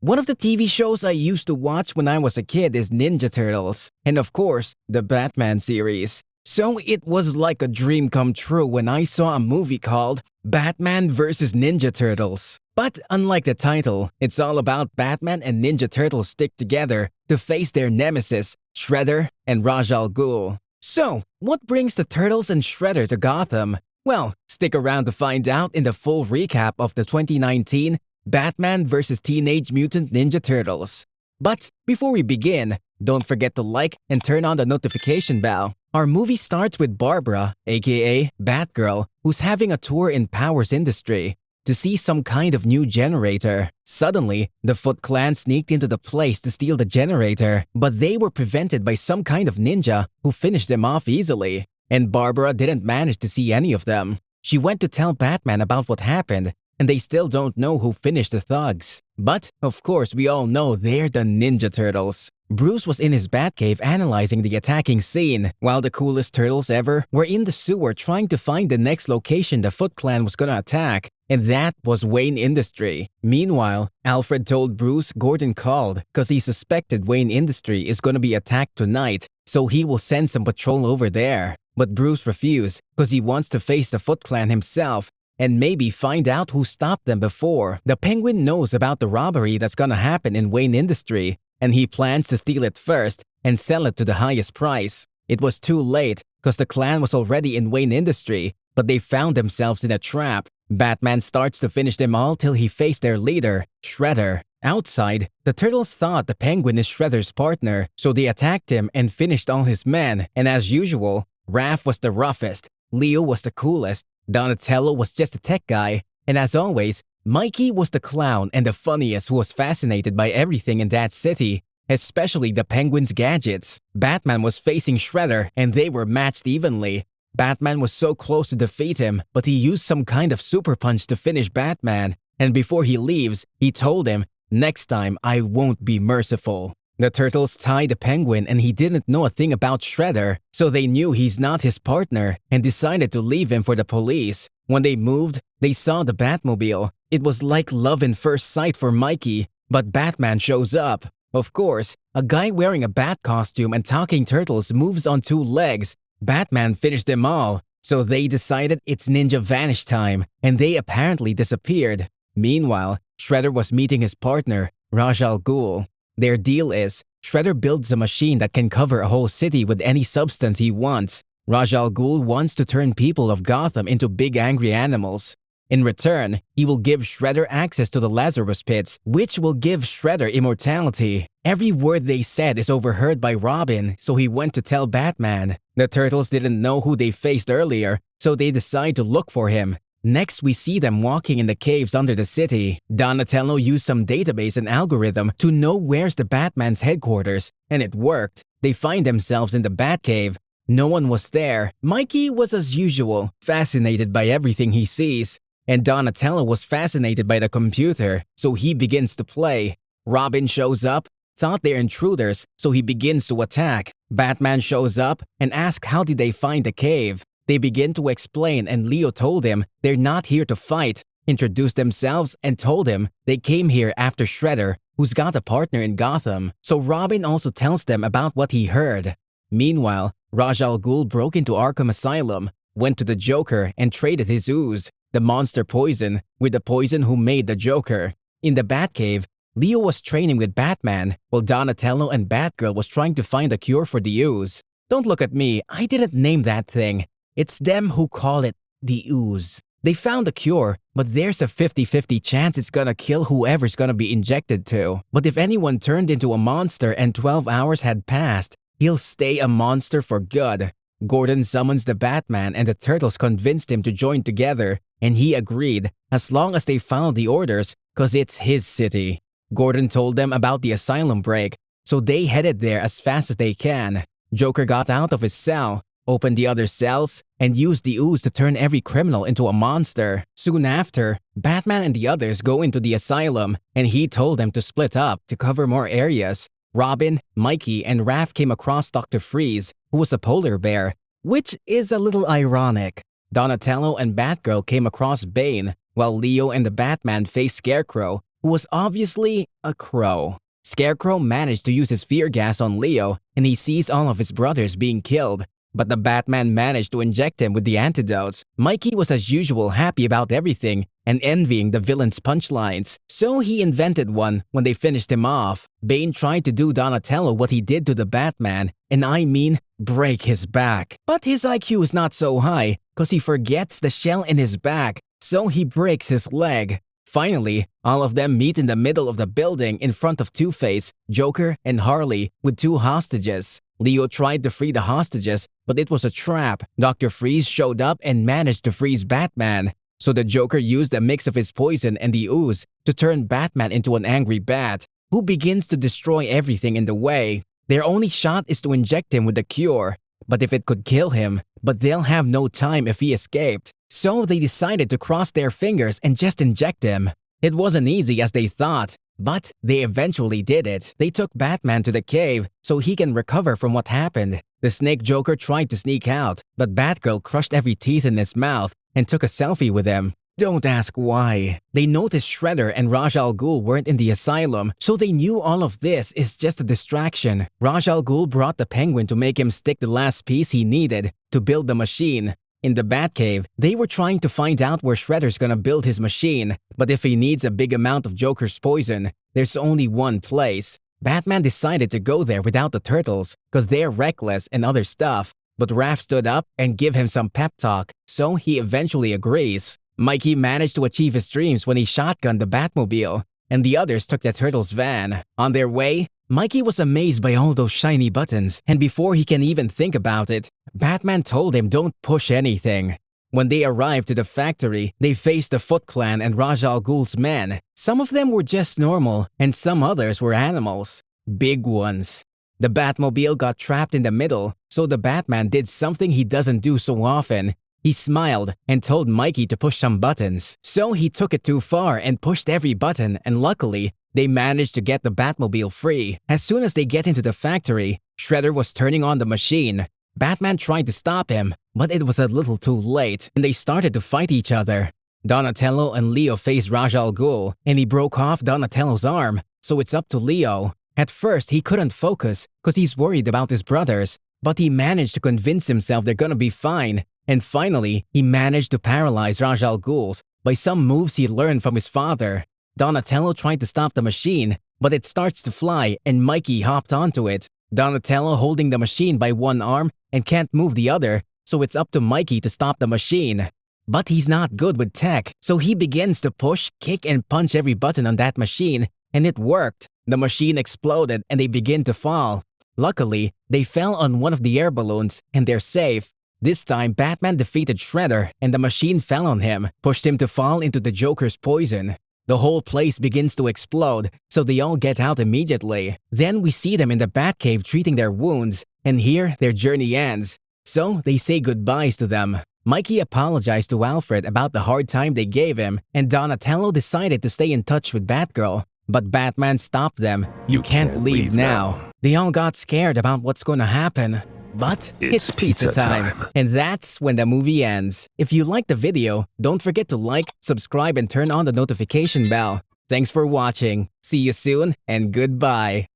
One of the TV shows I used to watch when I was a kid is Ninja Turtles, and of course, the Batman series. So it was like a dream come true when I saw a movie called Batman vs. Ninja Turtles. But unlike the title, it's all about Batman and Ninja Turtles stick together to face their nemesis, Shredder and Ra's al Ghul. So, what brings the Turtles and Shredder to Gotham? Well, stick around to find out in the full recap of the 2019 Batman vs. Teenage Mutant Ninja Turtles. But before we begin, don't forget to like and turn on the notification bell. Our movie starts with Barbara, aka Batgirl, who's having a tour in Powers Industry to see some kind of new generator. Suddenly, the Foot Clan sneaked into the place to steal the generator, but they were prevented by some kind of ninja who finished them off easily. And Barbara didn't manage to see any of them. She went to tell Batman about what happened, and they still don't know who finished the thugs. But, of course, we all know they're the Ninja Turtles. Bruce was in his Batcave analyzing the attacking scene, while the coolest turtles ever were in the sewer trying to find the next location the Foot Clan was gonna attack, and that was Wayne Industry. Meanwhile, Alfred told Bruce Gordon called cause he suspected Wayne Industry is gonna be attacked tonight, so he will send some patrol over there. But Bruce refused cause he wants to face the Foot Clan himself and maybe find out who stopped them before. The Penguin knows about the robbery that's gonna happen in Wayne Industry, and he plans to steal it first and sell it to the highest price. It was too late cause the clan was already in Wayne Industry, but they found themselves in a trap. Batman starts to finish them all till he faced their leader, Shredder. Outside, the Turtles thought the Penguin is Shredder's partner, so they attacked him and finished all his men. And as usual, Raph was the roughest, Leo was the coolest, Donatello was just a tech guy, and as always, Mikey was the clown and the funniest who was fascinated by everything in that city, especially the Penguin's gadgets. Batman was facing Shredder and they were matched evenly. Batman was so close to defeat him, but he used some kind of super punch to finish Batman, and before he leaves, he told him, "Next time I won't be merciful." The Turtles tied the Penguin and he didn't know a thing about Shredder, so they knew he's not his partner and decided to leave him for the police. When they moved, they saw the Batmobile. It was like love in first sight for Mikey, but Batman shows up. Of course, a guy wearing a bat costume and talking turtles moves on two legs. Batman finished them all, so they decided it's Ninja Vanish time, and they apparently disappeared. Meanwhile, Shredder was meeting his partner, Ra's al Ghul. Their deal is, Shredder builds a machine that can cover a whole city with any substance he wants. Ra's al Ghul wants to turn people of Gotham into big angry animals. In return, he will give Shredder access to the Lazarus Pits, which will give Shredder immortality. Every word they said is overheard by Robin, so he went to tell Batman. The Turtles didn't know who they faced earlier, so they decide to look for him. Next, we see them walking in the caves under the city. Donatello used some database and algorithm to know where's the Batman's headquarters, and it worked. They find themselves in the Batcave. No one was there. Mikey was as usual, fascinated by everything he sees. And Donatello was fascinated by the computer, so he begins to play. Robin shows up, thought they're intruders, so he begins to attack. Batman shows up and asks how did they find the cave. They begin to explain and Leo told him they're not here to fight, introduced themselves and told him they came here after Shredder, who's got a partner in Gotham. So Robin also tells them about what he heard. Meanwhile, Ra's al Ghul broke into Arkham Asylum, went to the Joker and traded his ooze, the monster poison, with the poison who made the Joker. In the Batcave, Leo was training with Batman, while Donatello and Batgirl was trying to find a cure for the ooze. Don't look at me, I didn't name that thing. It's them who call it the ooze. They found a cure, but there's a 50-50 chance it's gonna kill whoever's gonna be injected to. But if anyone turned into a monster and 12 hours had passed, he'll stay a monster for good. Gordon summons the Batman and the Turtles convinced him to join together, and he agreed as long as they followed the orders, cause it's his city. Gordon told them about the asylum break, so they headed there as fast as they can. Joker got out of his cell, opened the other cells, and used the ooze to turn every criminal into a monster. Soon after, Batman and the others go into the asylum, and he told them to split up to cover more areas. Robin, Mikey, and Raph came across Dr. Freeze, who was a polar bear, which is a little ironic. Donatello and Batgirl came across Bane, while Leo and the Batman faced Scarecrow, who was obviously a crow. Scarecrow managed to use his fear gas on Leo, and he sees all of his brothers being killed. But the Batman managed to inject him with the antidotes. Mikey was as usual happy about everything and envying the villain's punchlines. So he invented one when they finished him off. Bane tried to do Donatello what he did to the Batman, and I mean break his back. But his IQ is not so high because he forgets the shell in his back, so he breaks his leg. Finally, all of them meet in the middle of the building in front of Two-Face, Joker, and Harley with 2 hostages. Leo tried to free the hostages, but it was a trap. Dr. Freeze showed up and managed to freeze Batman. So the Joker used a mix of his poison and the ooze to turn Batman into an angry bat, who begins to destroy everything in the way. Their only shot is to inject him with the cure, but if it could kill him, but they'll have no time if he escaped. So they decided to cross their fingers and just inject him. It wasn't easy as they thought, but they eventually did it. They took Batman to the cave so he can recover from what happened. The Snake Joker tried to sneak out, but Batgirl crushed every teeth in his mouth and took a selfie with him. Don't ask why. They noticed Shredder and Ra's al Ghul weren't in the asylum, so they knew all of this is just a distraction. Ra's al Ghul brought the Penguin to make him stick the last piece he needed to build the machine. In the Batcave, they were trying to find out where Shredder's gonna build his machine, but if he needs a big amount of Joker's poison, there's only one place. Batman decided to go there without the Turtles, cause they're reckless and other stuff, but Raph stood up and gave him some pep talk, so he eventually agrees. Mikey managed to achieve his dreams when he shotgunned the Batmobile, and the others took the Turtles' van. On their way, Mikey was amazed by all those shiny buttons, and before he can even think about it, Batman told him don't push anything. When they arrived to the factory, they faced the Foot Clan and Ra's al Ghul's men. Some of them were just normal, and some others were animals. Big ones. The Batmobile got trapped in the middle, so the Batman did something he doesn't do so often. He smiled and told Mikey to push some buttons. So he took it too far and pushed every button, and luckily, they managed to get the Batmobile free. As soon as they get into the factory, Shredder was turning on the machine. Batman tried to stop him, but it was a little too late, and they started to fight each other. Donatello and Leo faced Ra's al Ghul, and he broke off Donatello's arm, so it's up to Leo. At first, he couldn't focus because he's worried about his brothers, but he managed to convince himself they're gonna be fine. And finally, he managed to paralyze Ra's al Ghul by some moves he learned from his father. Donatello tried to stop the machine, but it starts to fly and Mikey hopped onto it. Donatello holding the machine by one arm and can't move the other, so it's up to Mikey to stop the machine. But he's not good with tech, so he begins to push, kick, and punch every button on that machine, and it worked. The machine exploded and they begin to fall. Luckily, they fell on one of the air balloons and they're safe. This time, Batman defeated Shredder and the machine fell on him, pushed him to fall into the Joker's poison. The whole place begins to explode, so they all get out immediately. Then we see them in the Batcave treating their wounds, and here their journey ends. So they say goodbyes to them. Mikey apologized to Alfred about the hard time they gave him, and Donatello decided to stay in touch with Batgirl. But Batman stopped them. You can't leave now. They all got scared about what's gonna happen. But it's pizza time. And that's when the movie ends. If you liked the video, don't forget to like, subscribe, and turn on the notification bell. Thanks for watching. See you soon, and goodbye.